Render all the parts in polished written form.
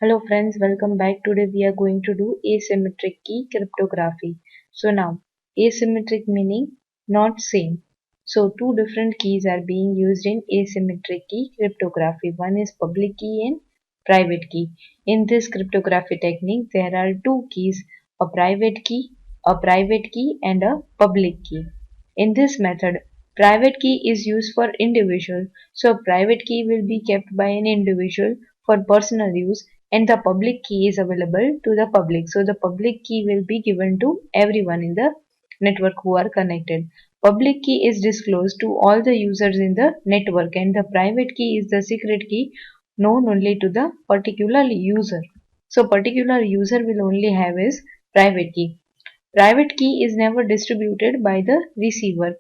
Hello friends, welcome back. Today we are going to do asymmetric key cryptography. So now, asymmetric meaning not same. So two different keys are being used in asymmetric key cryptography. One is public key and private key. In this cryptography technique, there are two keys, a private key and a public key. In this method, private key is used for individual. So private key will be kept by an individual for personal use and the public key is available to the public. So the public key will be given to everyone in the network who are connected. Public key is disclosed to all the users in the network and the private key is the secret key known only to the particular user. So particular user will only have his private key. Private key is never distributed by the receiver.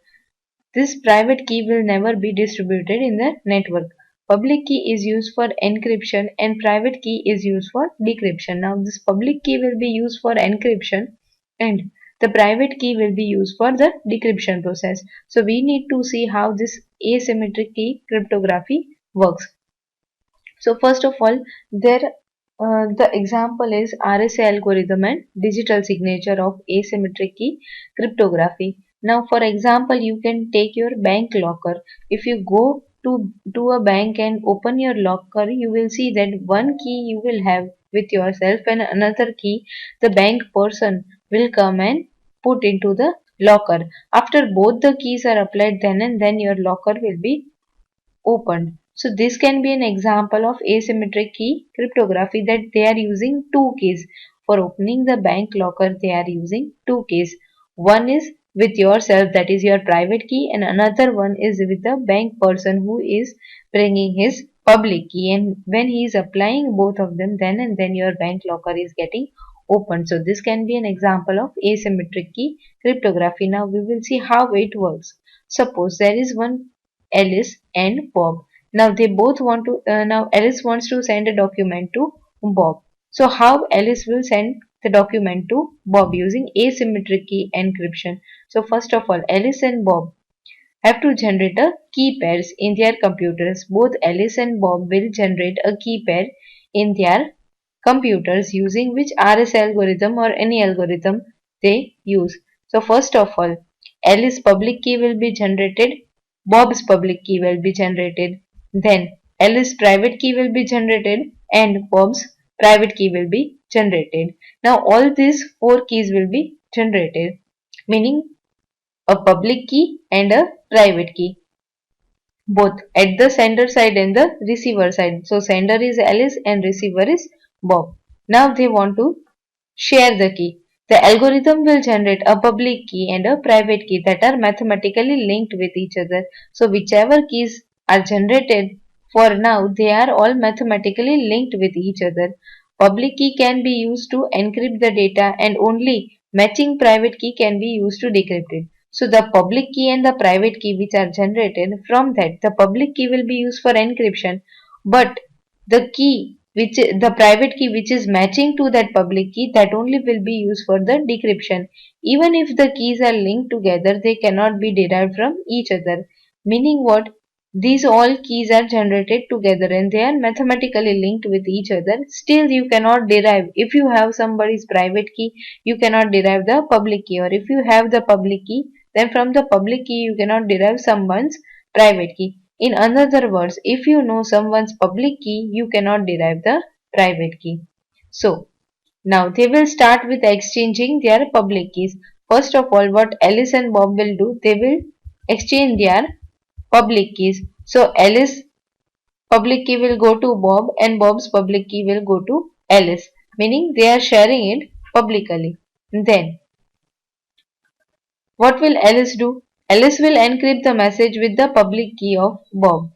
This private key will never be distributed in the network. Public key is used for encryption and private key is used for decryption. Now this public key will be used for encryption and the private key will be used for the decryption process. So we need to see how this asymmetric key cryptography works. So first of all, the example is RSA algorithm and digital signature of asymmetric key cryptography. Now, for example, you can take your bank locker. If you go to a bank and open your locker, you will see that one key you will have with yourself and another key the bank person will come and put into the locker. After both the keys are applied, then and then your locker will be opened. So this can be an example of asymmetric key cryptography that they are using two keys. For opening the bank locker, they are using two keys. One is with yourself, that is your private key, and another one is with the bank person who is bringing his public key. And when he is applying both of them, then and then your bank locker is getting opened. So this can be an example of asymmetric key cryptography. Now we will see how it works. Suppose there is one Alice and Bob. Now they both want to, now Alice wants to send a document to Bob. So how Alice will send the document to Bob using asymmetric key encryption. So first of all, Alice and Bob have to generate a key pairs in their computers. Both Alice and Bob will generate a key pair in their computers using which RS algorithm or any algorithm they use. So first of all, Alice's public key will be generated, Bob's public key will be generated, then Alice's private key will be generated and Bob's private key will be generated. Now all these four keys will be generated, meaning a public key and a private key, both at the sender side and the receiver side. So sender is Alice and receiver is Bob. Now they want to share the key. The algorithm will generate a public key and a private key that are mathematically linked with each other. So whichever keys are generated for now, they are all mathematically linked with each other. Public key can be used to encrypt the data and only matching private key can be used to decrypt it. So the public key and the private key which are generated from that, the public key will be used for encryption, but the key which the private key which is matching to that public key, that only will be used for the decryption. Even if the keys are linked together, they cannot be derived from each other. Meaning what? These all keys are generated together and they are mathematically linked with each other. Still you cannot derive. If you have somebody's private key, you cannot derive the public key, or if you have the public key, then from the public key you cannot derive someone's private key. In other words, if you know someone's public key, you cannot derive the private key. So, now they will start with exchanging their public keys. First of all, what Alice and Bob will do, they will exchange their public keys. So, Alice public key will go to Bob and Bob's public key will go to Alice, meaning they are sharing it publicly. Then, what will Alice do? Alice will encrypt the message with the public key of Bob.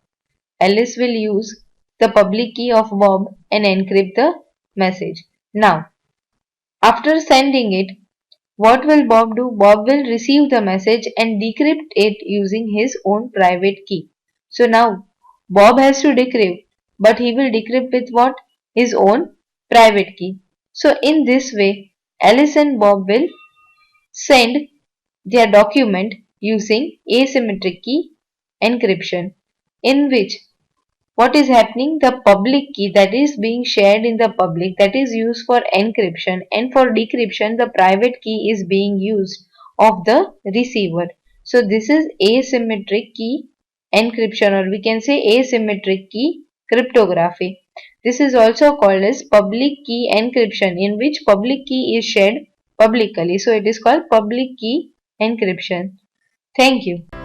Alice will use the public key of Bob and encrypt the message. Now, after sending it, what will Bob do? Bob will receive the message and decrypt it using his own private key. So now, Bob has to decrypt, but he will decrypt with what? His own private key. So in this way, Alice and Bob will send their document using asymmetric key encryption, in which what is happening? The public key that is being shared in the public, that is used for encryption, and for decryption the private key is being used of the receiver. So this is asymmetric key encryption, or we can say asymmetric key cryptography. This is also called as public key encryption, in which public key is shared publicly. So it is called public key encryption. Thank you.